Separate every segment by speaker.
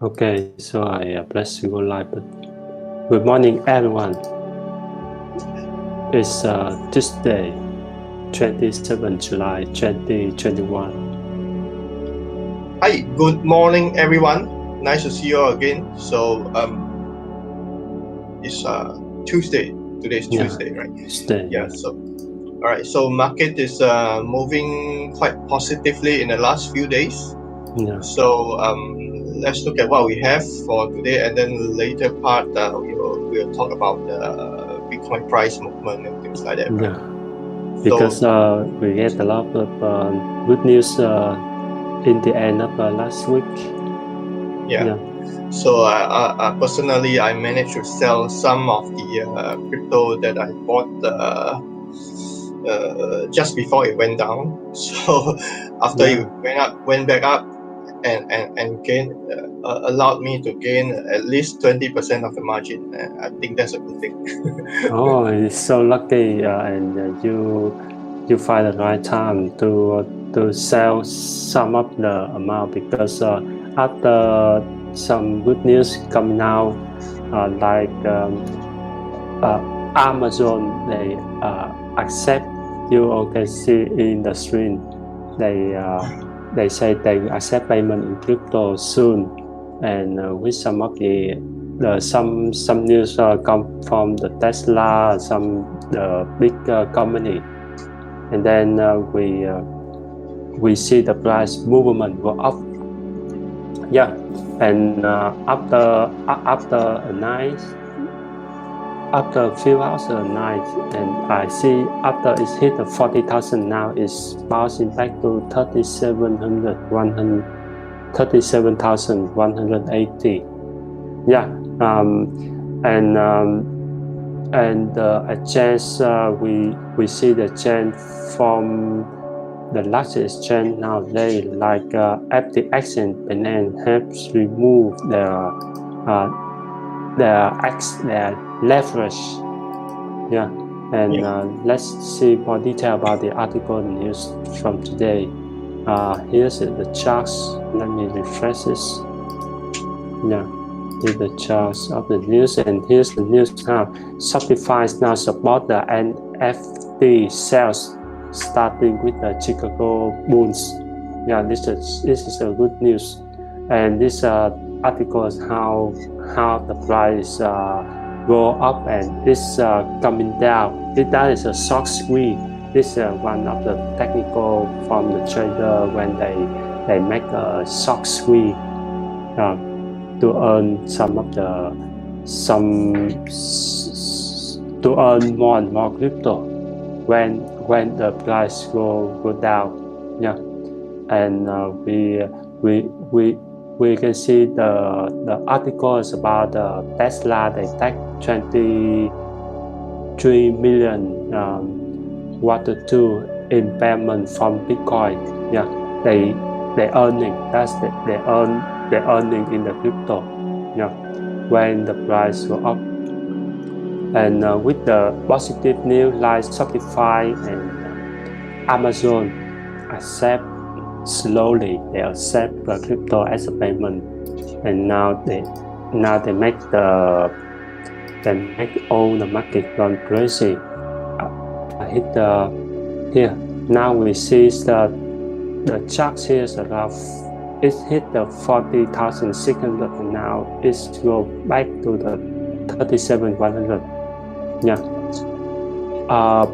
Speaker 1: Okay, so I press go live. But good morning, everyone. It's Tuesday, 27 July 2021.
Speaker 2: Hi, good morning, everyone. Nice to see you all again. So, it's Tuesday. Today's Tuesday, right?
Speaker 1: Tuesday.
Speaker 2: Yeah. So, all right. So, market is moving quite positively in the last few days.
Speaker 1: Yeah.
Speaker 2: So, let's look at what we have for today, and then later part we'll talk about the Bitcoin price movement and things like that. Right?
Speaker 1: Yeah. Because we get a lot of good news in the end of last week.
Speaker 2: Yeah. So personally, I managed to sell some of the crypto that I bought just before it went down. So after it went back up and gain allowed me to gain at least 20% of the margin. I think that's a good thing.
Speaker 1: Oh, it's so lucky, and you find the right time to sell some of the amount because after some good news coming out, like Amazon, they accept you can see in the stream. They say they will accept payment in crypto soon, and with some of some news come from the Tesla, some the big company, and then we see the price movement go up. Yeah, and after a night, after a few hours a night, and I see after it's hit the 40,000 now, it's bouncing back to 37,180. Yeah, and the exchange we see the change from the largest exchange nowadays, like FTX and Binance, have removed their leverage. Yeah, and let's see more detail about the article news from today. Here's the charts. Let me refresh this. Yeah, here's the charts of the news, and here's the news now. Shopify now support the NFT sales, starting with the Chicago Bulls. Yeah, this is a good news, and this article is how the price go up and it's coming down. That is a short squeeze. This is one of the technical from the trader when they make a short squeeze to earn to earn more and more crypto when the price go down. Yeah, and we can see the article is about Tesla. They take 23 million water to impairment from Bitcoin. Yeah, they earning. That's they earning in the crypto. Yeah, when the price go up, and with the positive news like Shopify and Amazon accept slowly, they accept the crypto as a payment, and now they make all the market run crazy. I hit here. Now we see the chart here is around. It hit the 40,600, and now it's go back to the 37,100. Yeah.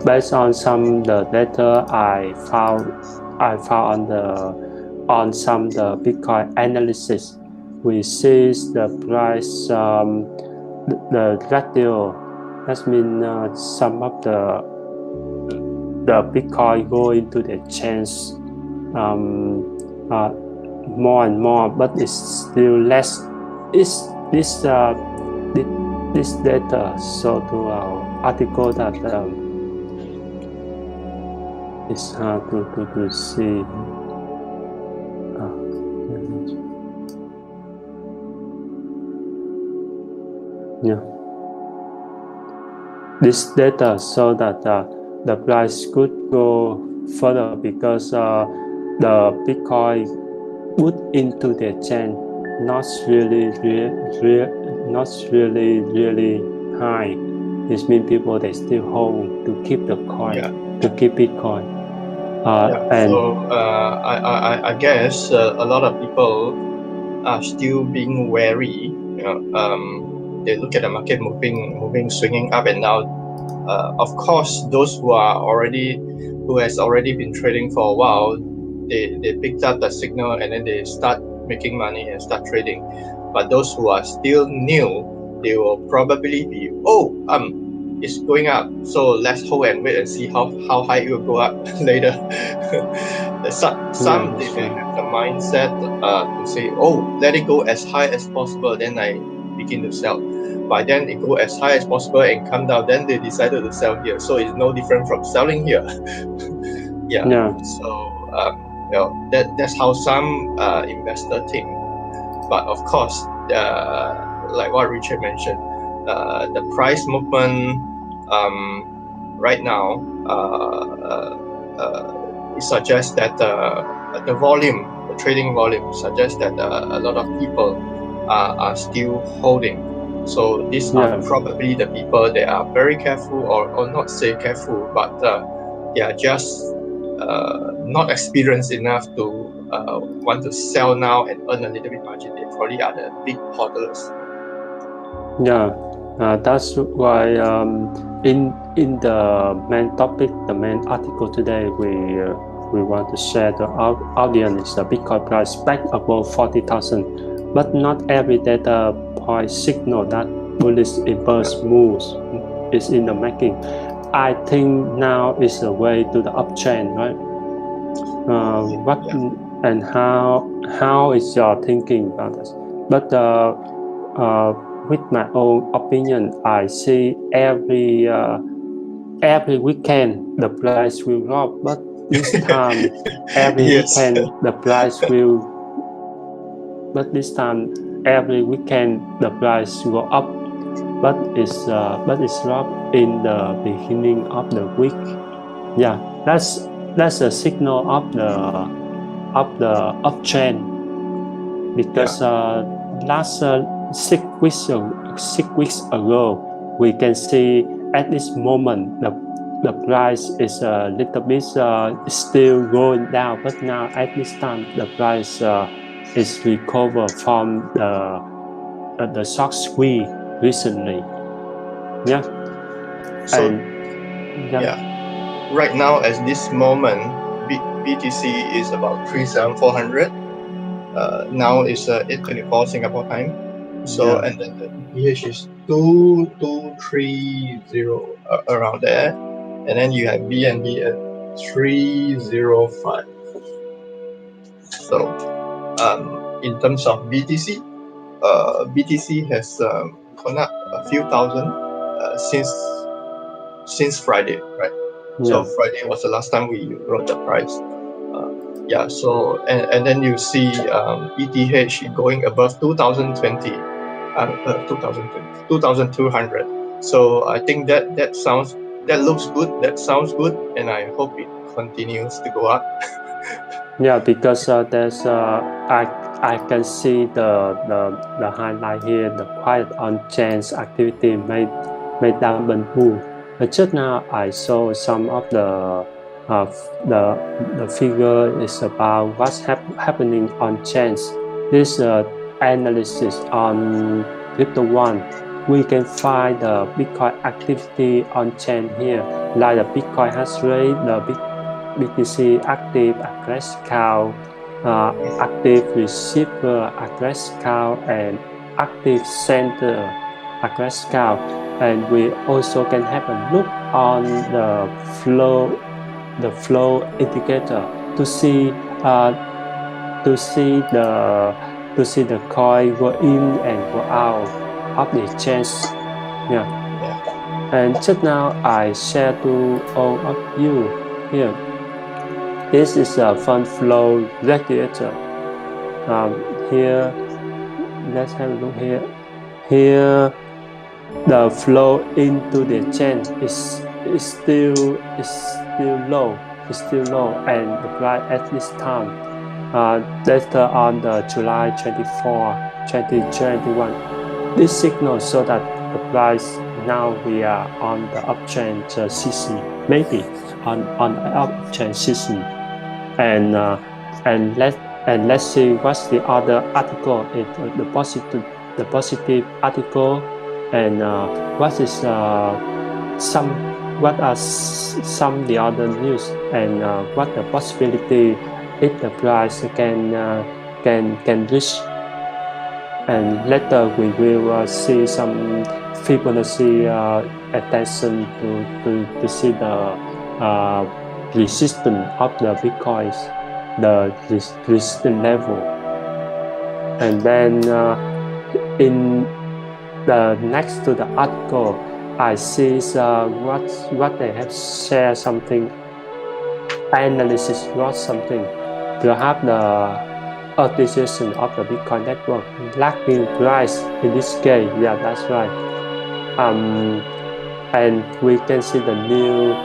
Speaker 1: Based on some the data I found on some the Bitcoin analysis, we see the price the ratio. That means some of the Bitcoin go into the exchange more and more, but it's still less. Is this this data so to our article that it's hard to see. Yeah, this data show that the price could go further because the Bitcoin put into the chain. not really high. This means people they still hold to keep the coin, to keep Bitcoin. And
Speaker 2: so I guess a lot of people are still being wary. They look at the market moving, swinging up and down. Of course, those who has already been trading for a while, they picked up the signal and then they start making money and start trading. But those who are still new, they will probably be, it's going up, so let's hold and wait and see how high it will go up later. Some they may have the mindset to say, let it go as high as possible, then I begin to sell. But then it go as high as possible and come down, then they decided to sell here. So it's no different from selling here. So that's how some investor think. But of course, like what Richard mentioned, the price movement right now it suggests that the trading volume suggests that a lot of people are still holding. So these are probably the people that are very careful, or not say careful, but they are just not experienced enough to want to sell now and earn a little bit margin. They probably are the big hodlers.
Speaker 1: That's why in the main topic, the main article today, we want to share the audience the Bitcoin price back above 40,000, but not every data point signal that bullish impulse moves is in the making. I think now is the way to the uptrend, right? And how is your thinking about this? But with my own opinion, I see every weekend the price will drop, but this time every weekend the price will. But this time every weekend the price go up, but it's drop in the beginning of the week. That's a signal of the uptrend, because last 6 weeks ago we can see at this moment the price is a little bit still going down, but now at this time the price is recovered from the short squeeze recently.
Speaker 2: Right now, at this moment, BTC is about 37400. Now it's 8:24 Singapore time. So and then the ETH is 2230 around there, and then you have BNB at 305. So in terms of BTC, BTC has gone up a few thousand since Friday, right? So Friday was the last time we wrote the price. So and then you see ETH going above 2200. So I think that looks good, that sounds good, and I hope it continues to go up.
Speaker 1: Because there's I can see the highlight here, the quiet on-chain activity made double move. But just now I saw some of the figure is about what's happening on chain. This analysis on Crypto One, we can find the Bitcoin activity on chain here, like the Bitcoin hash rate, the BTC active address count, active receiver address count, and active sender address count. And we also can have a look on the flow indicator to see the coin go in and go out of the exchange. And just now I share to all of you here. This is a fund flow regulator. Here, let's have a look here. Here, the flow into the chain is still low. It's still low, and the price at this time, that's on the July 24. 2021. This signal shows that the price now we are on the uptrend season, maybe on uptrend season, and let's see what's the other article. The positive article, and what are some the other news, and what the possibility if the price can reach, and later we will see some Fibonacci attention to see the resistance of the Bitcoins, the resistance level, and then in the next to the article I see what they have shared something, analysis wrote something, perhaps the authorization of the Bitcoin network lacking price in this case. Yeah, that's right. And we can see the new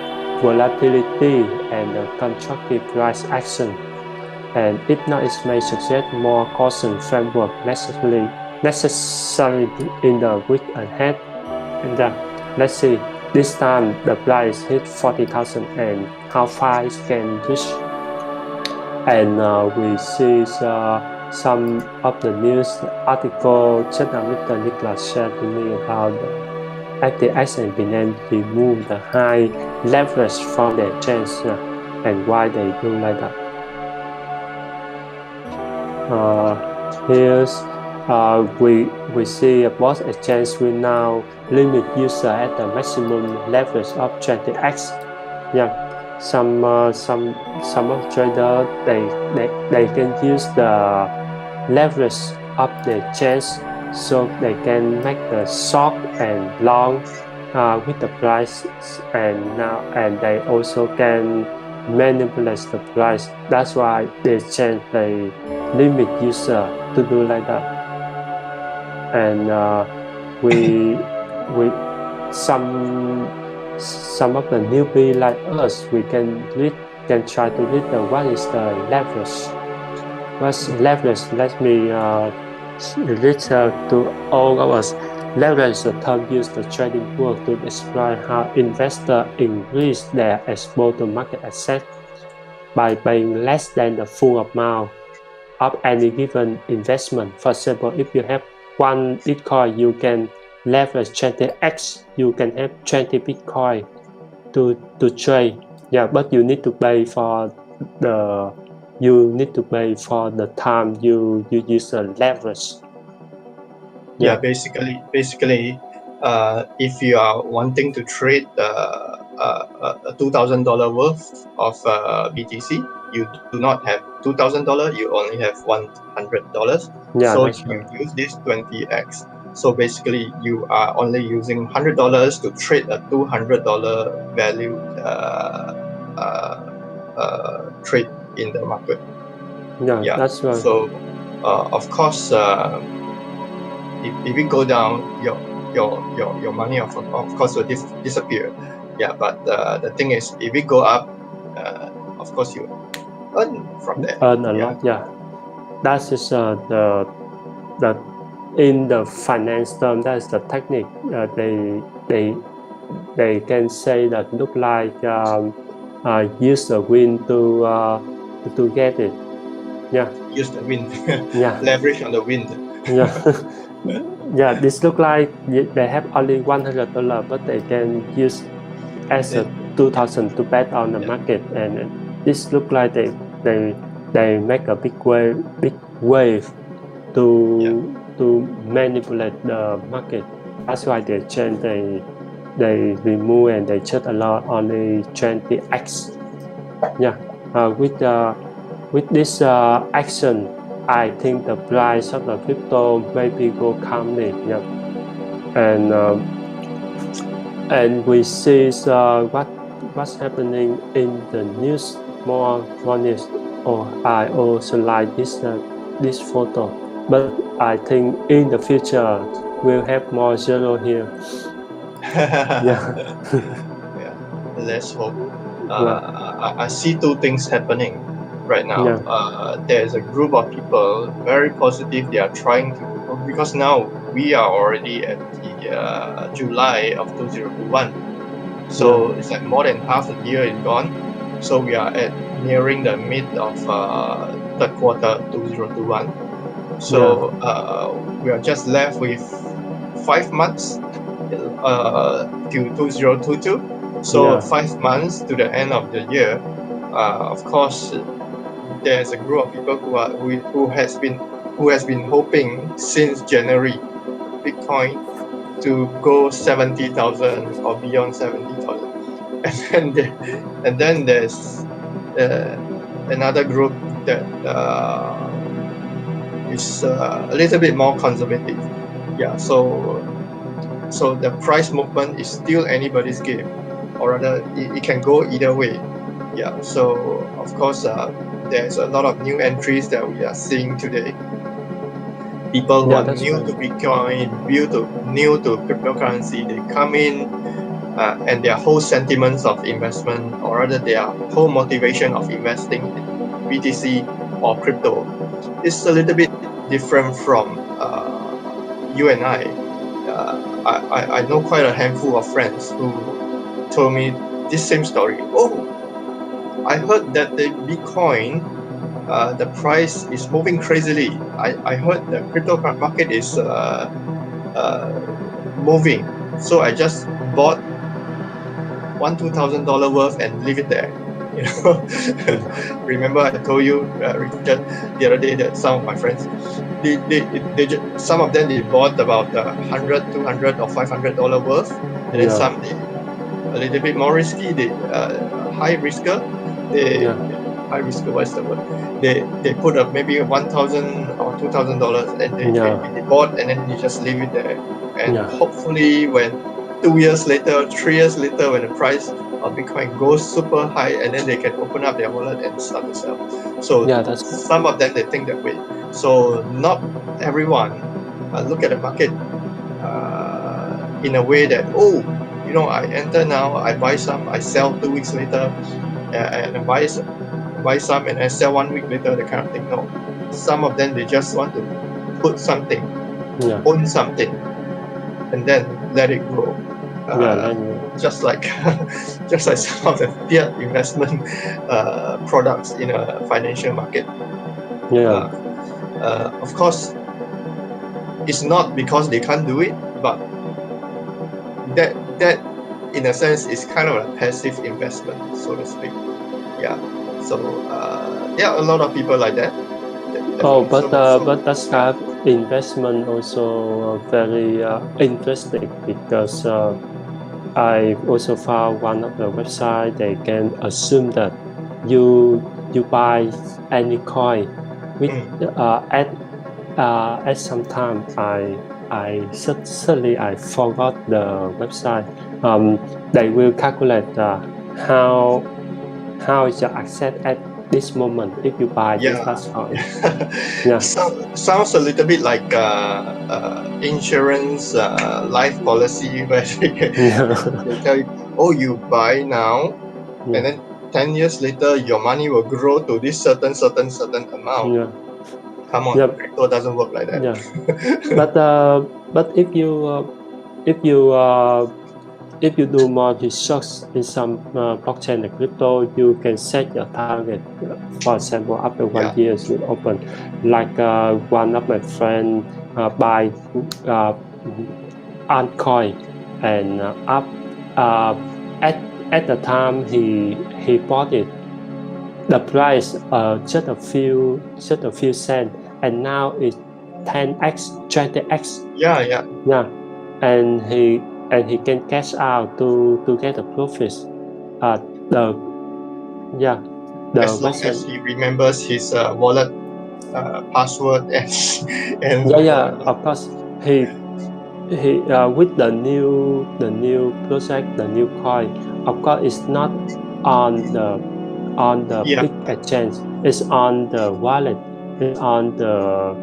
Speaker 1: volatility and the constructive price action. And if not, it may suggest more caution framework necessary in the week ahead. And let's see, this time the price hit 40,000 and how far it can reach. And we see some of the news article Xeonbit Discussion shared to me about FTX and Binance remove the high leverage from their chains and why they do like that. Here's we see both exchanges will now limit user at the maximum leverage of 20x. Yeah, some of traders they can use the leverage of the chains so they can make the short and long with the price, and they also can manipulate the price. That's why they change the limit user to do like that. And we some of the newbie like us, we can try to read what is the leverage. What's leverage? Let me read to all of us. Leverage is a term used in the trading world to describe how investors increase their exposure to market assets by paying less than the full amount of any given investment. For example, if you have one Bitcoin, you can leverage 20x. You can have 20 Bitcoin to trade. Yeah, but you need to pay for the time you use a leverage.
Speaker 2: Yeah, basically, if you are wanting to trade a $2,000 worth of BTC, you do not have $2,000. You only have $100.
Speaker 1: Yeah,
Speaker 2: so
Speaker 1: that's
Speaker 2: you
Speaker 1: right.
Speaker 2: use this 20x. So basically, you are only using $100 to trade a $200 value trade in the market.
Speaker 1: Yeah, that's right.
Speaker 2: So of course, if it go down, your money of course will disappear. Yeah, but the thing is, if it go up, of course you earn from that.
Speaker 1: Earn a lot. Yeah, that is the in the finance term, that is the technique. They can say that look like use the wind to get it. Yeah.
Speaker 2: Use the wind.
Speaker 1: Yeah.
Speaker 2: Leverage on the wind.
Speaker 1: Yeah. Yeah. This look like they have only $100, but they can use as a 2,000 to bet on the market, and this look like they make a big wave to manipulate the market. That's why they change, they remove and they check a lot only 20x. Yeah, with this action, I think the price of the crypto maybe go calmly. Yeah, and we see what's happening in the news, more news. I also like this photo, but I think in the future we'll have more zero here. Yeah.
Speaker 2: Yeah, let's hope.
Speaker 1: Yeah.
Speaker 2: I see two things happening right now.
Speaker 1: Yeah.
Speaker 2: There's a group of people very positive. They are trying to because now we are already at the July of 2021. So it's like more than half a year is gone. So we are at nearing the mid of third quarter 2021. So we are just left with 5 months till 2022. So 5 months to the end of the year. Of course, there's a group of people who has been hoping since January Bitcoin to go 70,000 or beyond 70,000, and then there's another group that is a little bit more conservative. Yeah, so the price movement is still anybody's game, or rather, it can go either way. Yeah, so of course, there's a lot of new entries that we are seeing today. People who are new to Bitcoin, new to cryptocurrency, they come in, and their whole sentiments of investment, or rather their whole motivation of investing in BTC or crypto, is a little bit different from you and I. I know quite a handful of friends who told me this same story. Oh, I heard that the Bitcoin, the price is moving crazily. I heard the crypto market is moving, so I just bought $1,000-$2,000 worth and leave it there. You know, remember I told you, Richard, the other day that some of my friends, some of them they bought about $100, $200, or $500 worth, and then some a little bit more risky. They high risker. High risker. What's the word? They put up maybe $1,000 or $2,000, and they bought, and then you just leave it there, and hopefully when 2 years later, 3 years later, when the price of Bitcoin goes super high, and then they can open up their wallet and start to sell. So some of them, they think that way. So not everyone look at the market in a way that, oh, you know, I enter now, I buy some, I sell 2 weeks later, and I buy some and I sell 1 week later, that kind of thing. No, some of them, they just want to put something, own something, and then let it grow. Just like some of the fiat investment products in a financial market. Of course, it's not because they can't do it, but that in a sense is kind of a passive investment, so to speak. Yeah. So there are a lot of people like that.
Speaker 1: But that's kind of investment also very interesting, because I also found one of the website they can assume that you buy any coin with at some time I certainly I forgot the website. They will calculate how is your asset at this moment if you buy this last coin.
Speaker 2: Sounds a little bit like insurance life policy, where they tell you, oh, you buy now, and then 10 years later your money will grow to this certain amount. Come on, crypto doesn't work like that.
Speaker 1: But if you do more research in some blockchain and crypto, you can set your target. For example, after 1 year you open. Like one of my friends buy altcoin, and at the time he bought it, the price just a few cents, and now it's 10x, 20x.
Speaker 2: Yeah.
Speaker 1: And he can cash out to get the profits.
Speaker 2: As long as he remembers his wallet password and
Speaker 1: of course he with the new project, the new coin, of course it's not on the big exchange, it's on the wallet, it's on the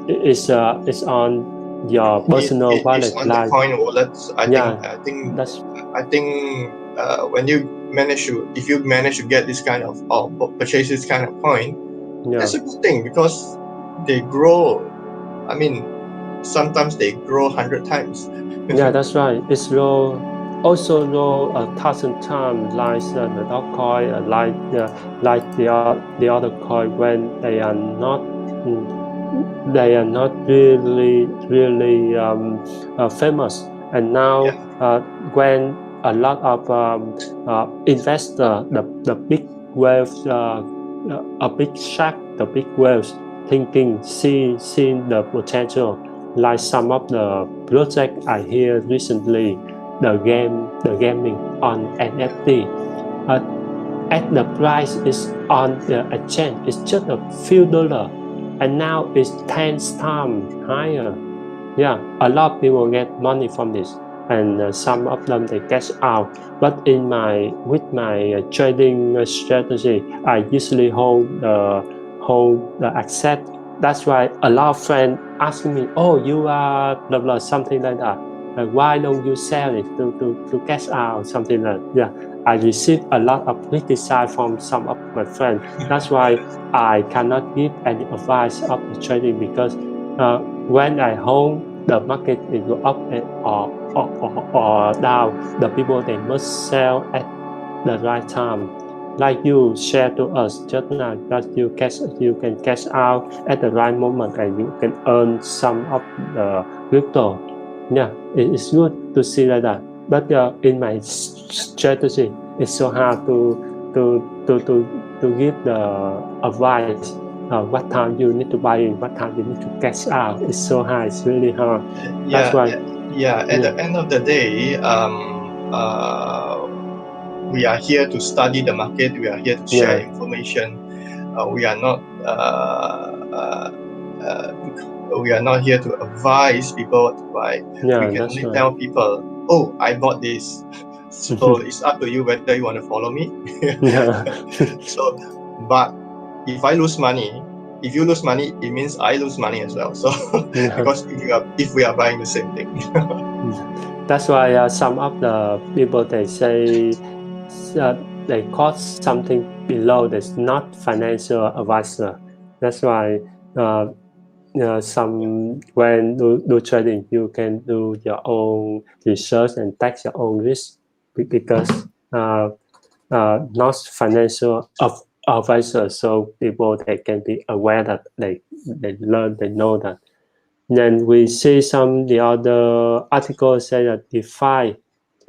Speaker 1: it's on your personal wallet.
Speaker 2: It's on the coin wallets. I think when you manage to get this kind of, or purchase this kind of coin, that's a good thing, because they grow I mean, sometimes they grow 100 times.
Speaker 1: Yeah, that's right. It's low, also low 1,000 times, like the dog coin, like the other coin when mm, they are not really famous. And now
Speaker 2: Yeah,
Speaker 1: when a lot of investor, the big waves, a big shark, the big waves thinking, seeing the potential, like some of the project I hear recently, the gaming on NFT. Uh, at the price is on the exchange, it's just a few dollar, and now it's 10 times higher. Yeah, a lot of people get money from this, and some of them they cash out. But with my trading strategy, I usually hold the asset. That's why a lot of friends asking me, "Oh, you are blah blah something like that. Why don't you sell it to cash out something like that?" Yeah, I receive a lot of criticism from some of my friends. That's why I cannot give any advice of the trading because when I hold the market it go up or down, the people they must sell at the right time. Like you share to us just now that you can cash out at the right moment and you can earn some of the crypto. Yeah, it's good to see like that. But in my strategy, it's so hard to give the advice. What time you need to buy in, what time you need to cash out. It's so hard. It's really hard. That's
Speaker 2: yeah,
Speaker 1: why.
Speaker 2: yeah. At
Speaker 1: Yeah,
Speaker 2: the end of the day, we are here to study the market. We are here to share
Speaker 1: yeah,
Speaker 2: information. We are not. Uh, we are not here to advise people what to buy. We
Speaker 1: yeah.
Speaker 2: can
Speaker 1: That's
Speaker 2: only
Speaker 1: right.
Speaker 2: tell people, "Oh, I bought this." So it's up to you whether you want to follow me.
Speaker 1: Yeah,
Speaker 2: So, but if I lose money, if you lose money, it means I lose money as well. So,
Speaker 1: yeah.
Speaker 2: because if we are buying the same thing.
Speaker 1: That's why some of the people they say they cost something below that's not financial advisor. That's why some when do trading you can do your own research and take your own risk because uh, not financial advisor, so people they can be aware that they learn they know that. Then we see some the other articles say that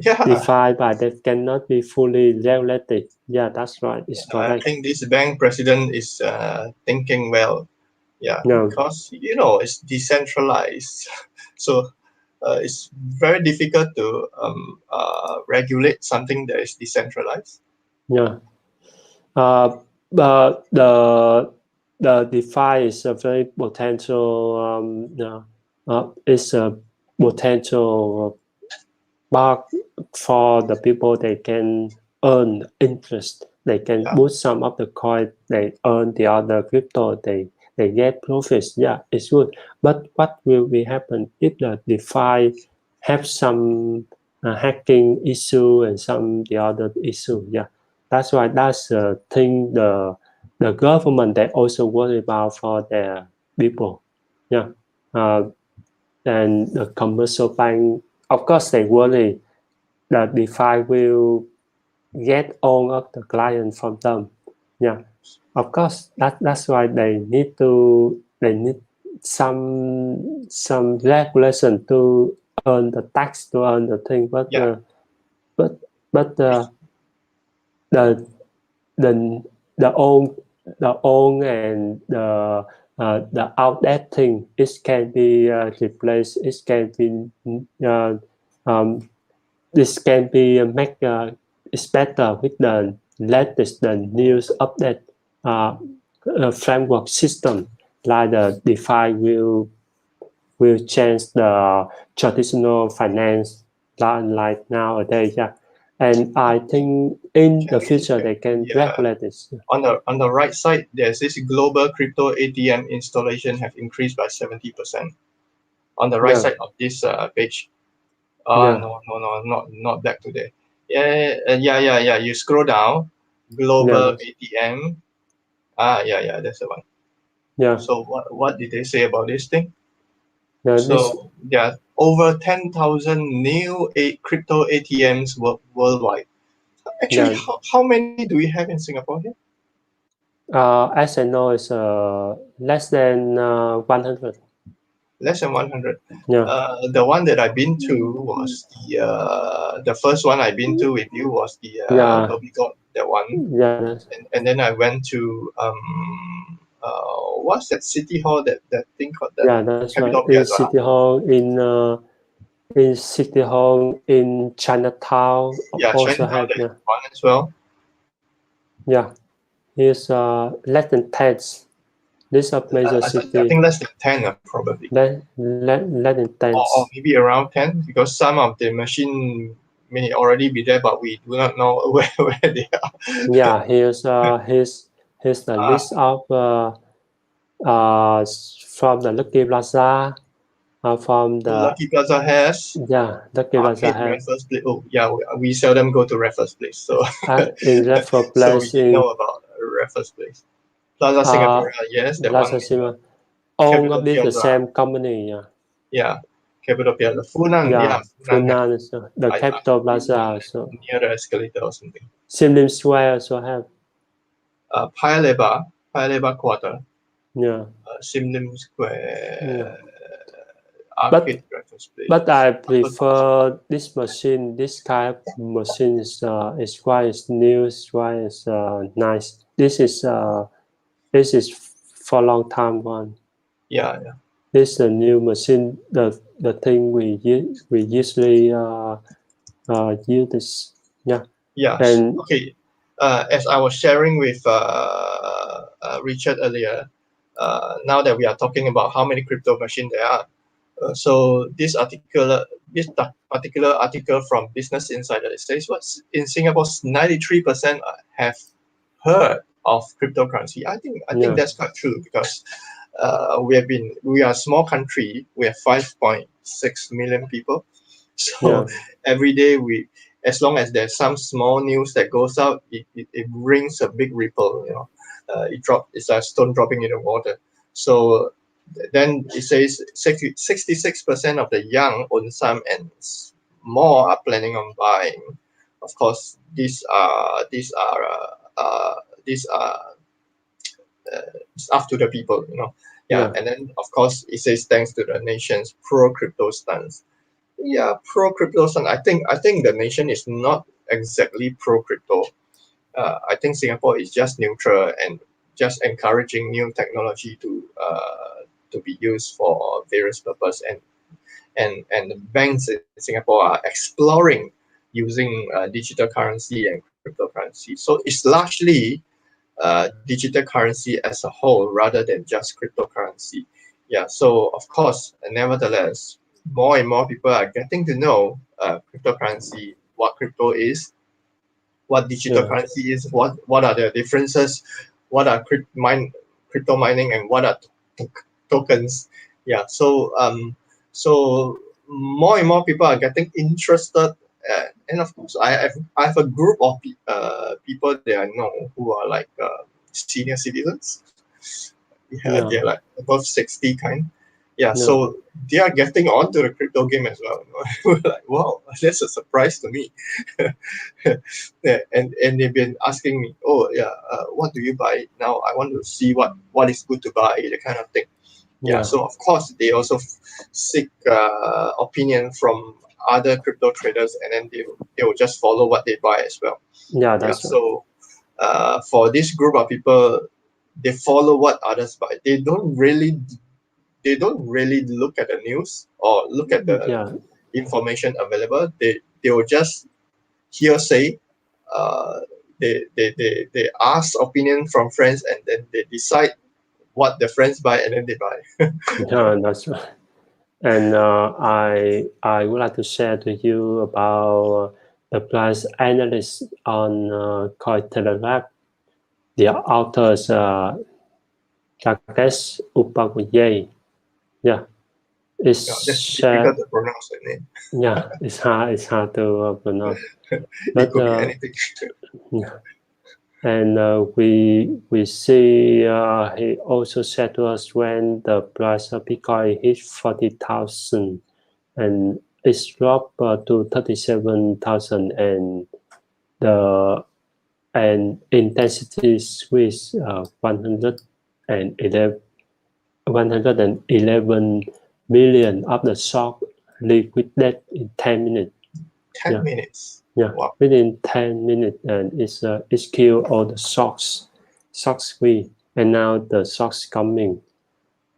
Speaker 2: Yeah,
Speaker 1: DeFi but that cannot be fully regulated. Yeah, that's right. It's
Speaker 2: I
Speaker 1: correct.
Speaker 2: think this bank president is thinking well. Yeah,
Speaker 1: No,
Speaker 2: because it's decentralized, so it's very difficult to regulate something that is decentralized.
Speaker 1: yeah. But the DeFi is a very potential. It's a potential spark for the people. They can earn interest. They can
Speaker 2: Yeah,
Speaker 1: put some of the coin. They earn the other crypto. They get profits. Yeah, it's good. But what will be happen if the DeFi have some hacking issue and some the other issue? Yeah, that's why that's the thing. The government they also worry about for their people. Yeah, uh, and the commercial bank, of course, they worry that DeFi will get all of the client from them. Yeah, of course, that's why they need some regulation to earn the tax to earn the thing,
Speaker 2: yeah,
Speaker 1: but but the the the own the own and the outdated thing it can be replaced. It can be uh, um, this can be make it's better with the latest the news update uh, framework system like the DeFi will change the traditional finance like nowadays. Yeah, and I think in the future they can
Speaker 2: yeah.
Speaker 1: regulate this.
Speaker 2: On the right side, there's this global crypto ATM installation have increased by 70%. On the right
Speaker 1: Yeah,
Speaker 2: side of this page.
Speaker 1: yeah,
Speaker 2: Not back today. Yeah. You scroll down,
Speaker 1: yeah,
Speaker 2: global ATM. Yeah, that's the one.
Speaker 1: yeah.
Speaker 2: So what did they say about this thing?
Speaker 1: Yeah,
Speaker 2: So there are over 10,000 new crypto ATMs worldwide. Actually,
Speaker 1: yeah.
Speaker 2: how many do we have in Singapore here?
Speaker 1: As I know, it's less than 100.
Speaker 2: Less than 100.
Speaker 1: Yeah,
Speaker 2: The one that I've been to was the first one I've been to with you was the
Speaker 1: yeah,
Speaker 2: Dhoby Ghaut, that one,
Speaker 1: yeah,
Speaker 2: and then I went to what's that city hall, that thing called, that
Speaker 1: yeah. That's right.
Speaker 2: Capitol Piazza.
Speaker 1: In City Hall in Chinatown
Speaker 2: Yeah,
Speaker 1: also
Speaker 2: Chinatown,
Speaker 1: have.
Speaker 2: there is
Speaker 1: Yeah,
Speaker 2: one as well.
Speaker 1: yeah. Here's less than 10. This of major
Speaker 2: I
Speaker 1: city.
Speaker 2: think less than 10, probably.
Speaker 1: Less than 10.
Speaker 2: Or maybe around 10, because some of the machine may already be there, but we do not know where they are.
Speaker 1: Yeah, here's the list of from the Lucky Plaza, from the
Speaker 2: Lucky Plaza has.
Speaker 1: Lucky Plaza have
Speaker 2: Raffles Place. Oh, yeah, we seldom go to Raffles Place, so
Speaker 1: in Raffles
Speaker 2: so we
Speaker 1: Place
Speaker 2: didn't
Speaker 1: in
Speaker 2: know about Raffles Place. Plaza Singapore, yes, that one.
Speaker 1: Plaza Cinema, owned
Speaker 2: Capital
Speaker 1: with the
Speaker 2: Piazza,
Speaker 1: same company.
Speaker 2: yeah, Capital Piazza. Funan, yeah, Funan has.
Speaker 1: Funan is the
Speaker 2: I
Speaker 1: Capital
Speaker 2: think
Speaker 1: Plaza
Speaker 2: one
Speaker 1: also.
Speaker 2: near the escalator or something.
Speaker 1: Sim Lim Square also have.
Speaker 2: Paya Lebar Quarter,
Speaker 1: Yeah.
Speaker 2: Sim Lim Square,
Speaker 1: Yeah.
Speaker 2: Arcade, Raffles Place.
Speaker 1: But I prefer this machine. This kind of machine is quite new. It's quite nice. This is for a long time one.
Speaker 2: Yeah.
Speaker 1: This is a new machine. The thing we usually use this. Yeah.
Speaker 2: Yeah.
Speaker 1: And
Speaker 2: Okay. As I was sharing with Richard earlier, now that we are talking about how many crypto machines there are, so this particular article from Business Insider, it says what in Singapore 93% have heard of cryptocurrency. I think that's quite true, because we are a small country. We have 5.6 million people. So every day as long as there's some small news that goes out, it brings a big ripple. It's a stone dropping in the water. So then it says 66% of the young own some, and more are planning on buying. Of course, these are it's up to the people. And then of course it says thanks to the nation's pro crypto stance. Yeah, pro crypto stance. I think the nation is not exactly pro crypto. I think Singapore is just neutral and just encouraging new technology to be used for various purpose, and the banks in Singapore are exploring using digital currency and cryptocurrency. So it's largely digital currency as a whole rather than just cryptocurrency. Yeah, so of course, nevertheless, more and more people are getting to know cryptocurrency, what crypto is, what digital currency is, what are the differences, what are crypto mining, and what are tokens. Yeah, so more and more people are getting interested, and of course I have a group of people that I know who are like senior citizens. Yeah, they're like above 60 kind. Yeah, so they are getting onto the crypto game as well. We're like, wow, that's a surprise to me. Yeah, and they've been asking me, oh yeah, what do you buy now? I want to see what is good to buy, the kind of thing. Yeah, so of course they also seek opinion from other crypto traders, and then they will just follow what they buy as well.
Speaker 1: Yeah, that's right.
Speaker 2: So for this group of people, they follow what others buy. They don't really look at the news or look at the information available. They will just hearsay. They ask opinion from friends, and then they decide what the friends buy, and then they buy.
Speaker 1: Yeah, that's right. And I would like to share to you about the price analysis on Cointelegraph. The authors Rakesh Upadhyay. Yeah, it's
Speaker 2: That's difficult to pronounce the name.
Speaker 1: Yeah, it's hard to pronounce.
Speaker 2: It could be anything.
Speaker 1: And we see he also said to us when the price of Bitcoin hit 40,000 and it's dropped to 37,000 and the intensity squeeze 111 million of the stock liquidated in 10 minutes.
Speaker 2: 10 minutes.
Speaker 1: Yeah,
Speaker 2: wow.
Speaker 1: Within 10 minutes, and it's killed all the stocks squeeze, and now the stocks coming.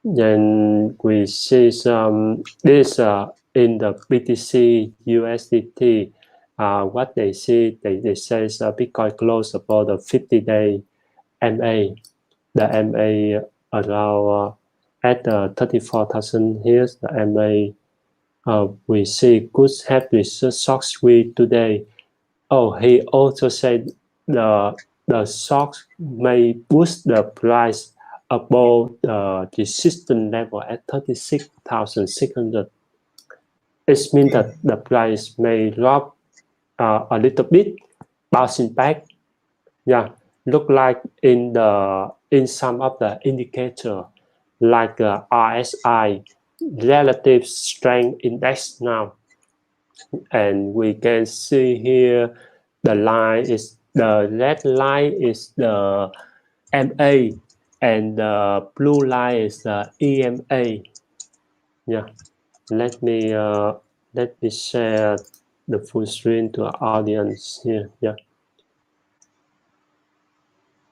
Speaker 1: Then we see some this in the BTC USDT. What they see, they say Bitcoin close about the 50-day MA. The MA around at 34,000. Here's the MA. We see good happy stocks squeeze today. Oh, he also said the stocks may boost the price above the resistance level at 36,600. It means that the price may drop a little bit, bouncing back. Yeah, look like in some of the indicator like RSI, relative strength index now. And we can see here the line is the red line is the MA and the blue line is the EMA. Yeah, let me share the full screen to our audience here. Yeah,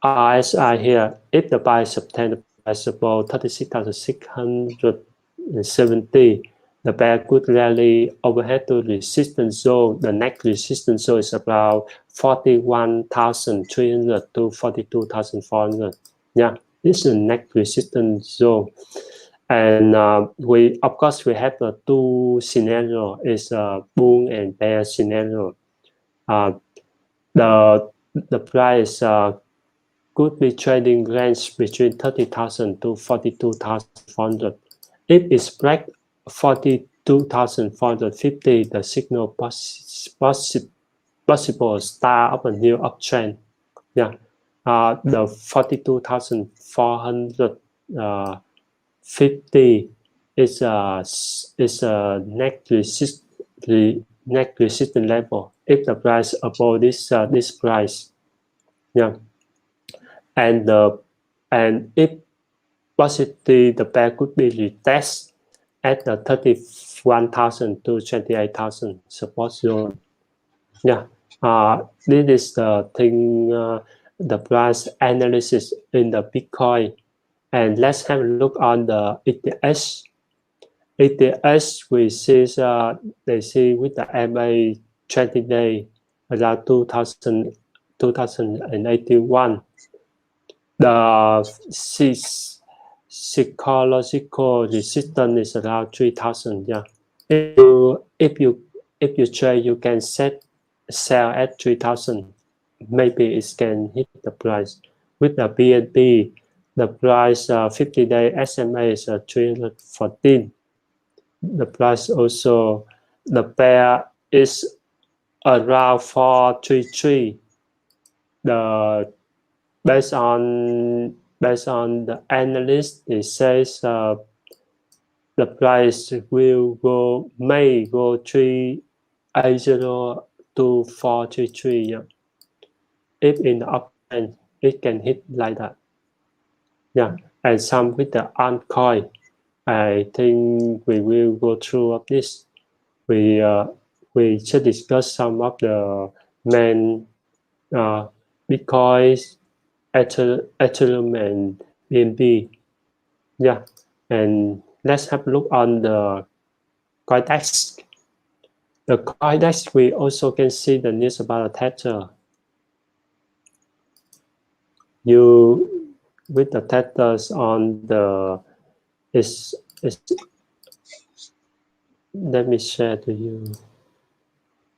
Speaker 1: RSI here. If the price obtained the price above 36,670. The bear could rally overhead to resistance zone. The next resistance zone is about 41,300 to 42,400. Yeah, this is the next resistance zone. And we have the two scenario is a bull and bear scenario. The price could be trading range between 30,000 to 42,400. If it's break 42,450, the signal possible start of a new uptrend. Yeah, the 42,450 is a next resistance level. If the price above this price, yeah, and if positive, the bear could be retest at the 31,000 to 28,000 support zone. Yeah, this is the thing, the price analysis in the Bitcoin. And let's have a look on the ETH. ETH, we see they see with the MA 20-day around 2081. The psychological resistance is around 3,000. Yeah, if you trade, you can sell at 3,000. Maybe it can hit the price. With the BNB, the price 50-day SMA is 314. The price also, the pair is around 433. The based on the analyst, it says the price may go 380 to 433. Yeah. If in the uptrend, it can hit like that. Yeah, and some with the altcoin, I think we will go through of this. We should discuss some of the main Bitcoins, Ethereum, and BNB. Yeah, and let's have a look on the CoinDesk. The CoinDesk, we also can see the news about the Tether. You with the Tethers on the is let me share to you.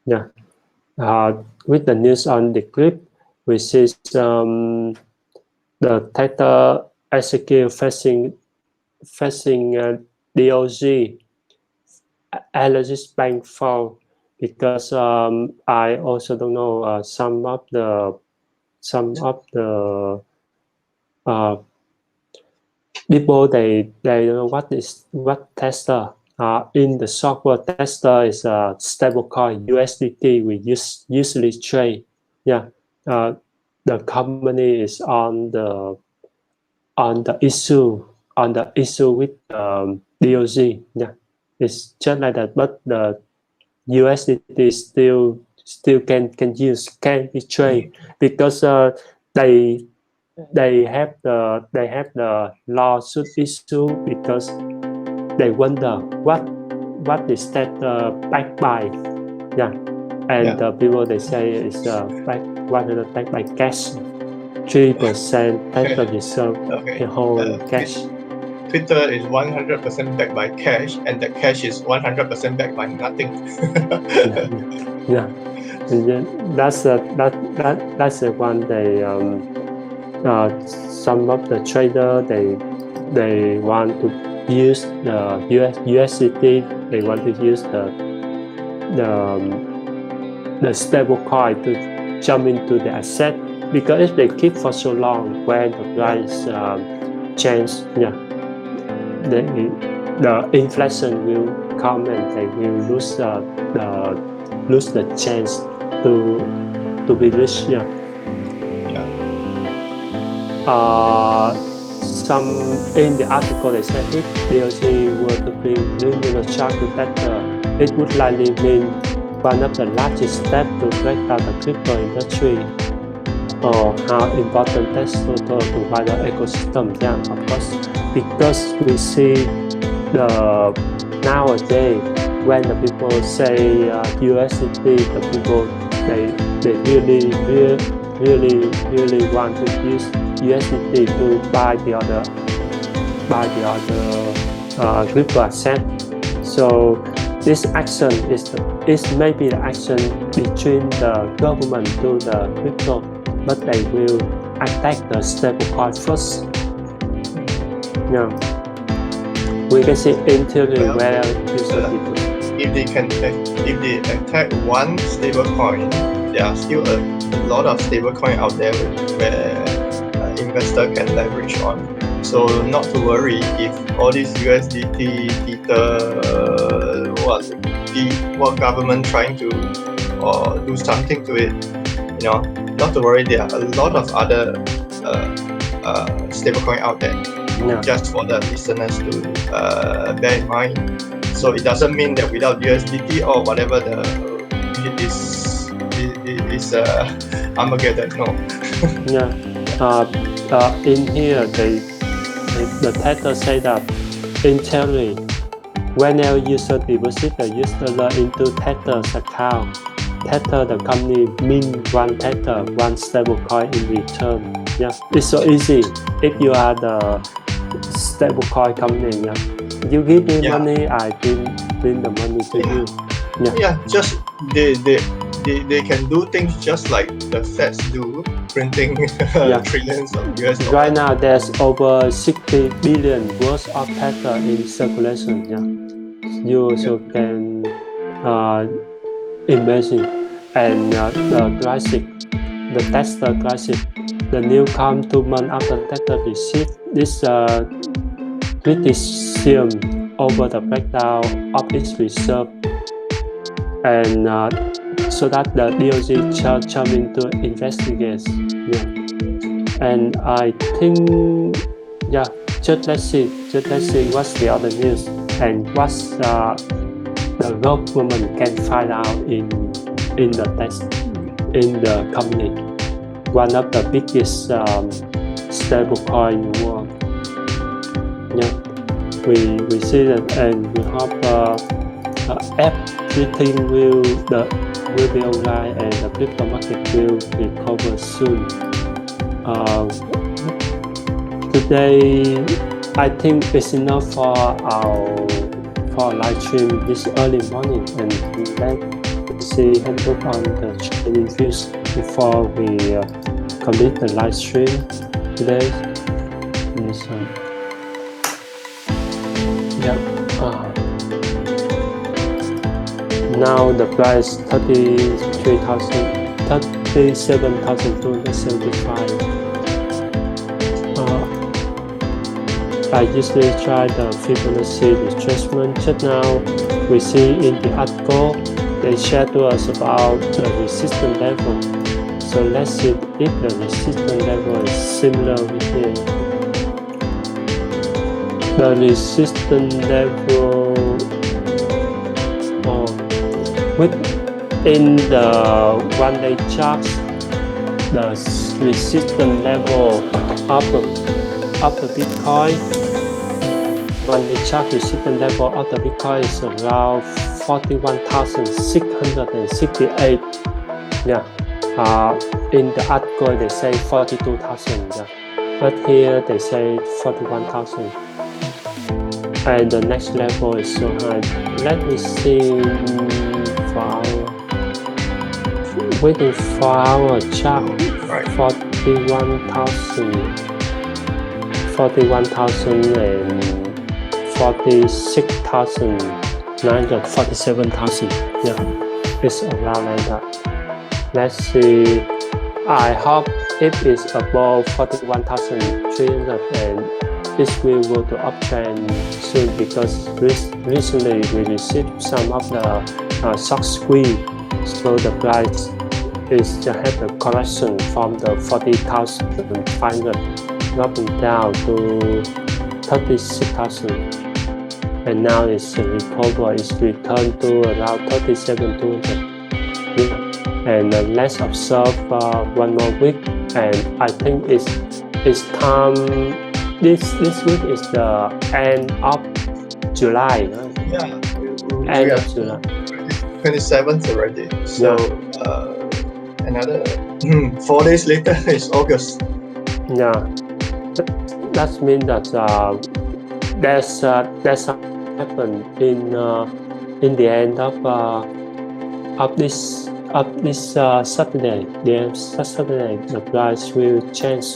Speaker 1: Yeah, with the news on the clip, we see some the Tether execute facing DOG allergies bank fall because I also don't know some of the some of the people they don't know what Tesla. In the short word, Tesla is a stablecoin USDT we usually trade. Yeah, the company is on the issue with T.e.l.e.g.r.a.m. Yeah, it's just like that. But the USDT still can be trade because they have the lawsuit issue because they wonder what is that backed by. Yeah, and the people they say is backed by cash. 3% Federal Reserve hold cash.
Speaker 2: Twitter is 100% backed by cash, and the cash is 100% backed by nothing.
Speaker 1: Yeah, and then that's the one they some of the trader they want to use the USDT. They want to use the stable coin to jump into the asset, because if they keep for so long, when the price change, the inflation will come and they will lose the chance to be rich. Some in the article they said if T.e.l.e.g.r.a.m were to bring criminal charge to Tether, it would likely mean one of the largest steps to break down the crypto industry. Or how important that's to wider ecosystem. Yeah, of course, because we see nowadays when the people say USDT, the people they really want to use USDT to buy the other crypto asset. So this action is maybe the action between the government to the crypto, but they will attack the stablecoin first. Yeah, we can see in theory where
Speaker 2: if they attack one stablecoin, there are still a lot of stablecoin out there where investor can leverage on. So not to worry if all these USDT, Tether, what government trying to do something to it, not to worry. There are a lot of other stablecoin out there. Just for the listeners to bear in mind. So it doesn't mean that without USDT or whatever it is Armageddon. No.
Speaker 1: In here the Tether say that in theory, whenever user deposit the user into Tether's account, Tether the company mint one Tether, one stablecoin in return. Yeah, it's so easy. If you are the stablecoin company, you give me money, I bring the money to you.
Speaker 2: Just they can do things just like the Feds do, printing trillions of US dollars.
Speaker 1: Right now there's over 60 billion worth of Tether in circulation. You also can imagine. And the Tesla Classic, the new come 2 months after Tether received this criticism over the breakdown of its reserve, and so that the T.e.l.e.g.r.a.m jump into investigate. And I think just let's see what's the other news and what's the government can find out in the company, one of the biggest stablecoin in the world. We see that, and we hope everything will be online and the crypto market will recover soon. Today, I think it's enough for our live stream this early morning, and let's see and look on the trading views before we complete the live stream today. Now the price 33,000 47,275. I usually try the Fibonacci retracement. Just now we see in the article they share to us about the resistance level. So let's see if the resistance level is similar with here. The resistance level within the one-day charts, the resistance level of the Bitcoin, one-day chart resistance level of the Bitcoin is around 41,668. Yeah. In the article they say 42,000. Yeah. But here they say 41,000. And the next level is so high. Let me see waiting for our chart. 41,000 and 46,947,000. Yeah, it's around like that. Let's see. I hope it is above 41,300 and it will go to uptrend soon, because recently we received some of the short squeeze, so the price is to have a correction from the 40,500 dropping down to 36,000, and now it's recover, it's returned to around 37,200. And let's observe one more week, and I think it's time. This week is the end of July, right?
Speaker 2: Yeah,
Speaker 1: end of July.
Speaker 2: 27th already. So another 4 days later is August.
Speaker 1: Yeah, that means that there's happen in the end of this Saturday. Saturday the price will change.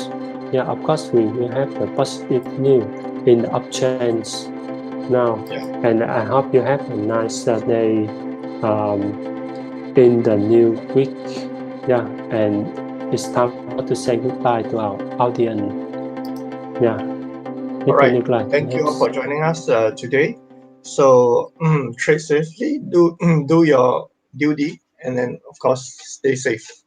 Speaker 1: Yeah, of course we will have the positive news in the uptrends now.
Speaker 2: Yeah.
Speaker 1: And I hope you have a nice day in the new week. Yeah, and it's time to say goodbye to our audience. Yeah.
Speaker 2: All right. Thank you all for joining us today. So trade safely, do your duty, and then of course stay safe.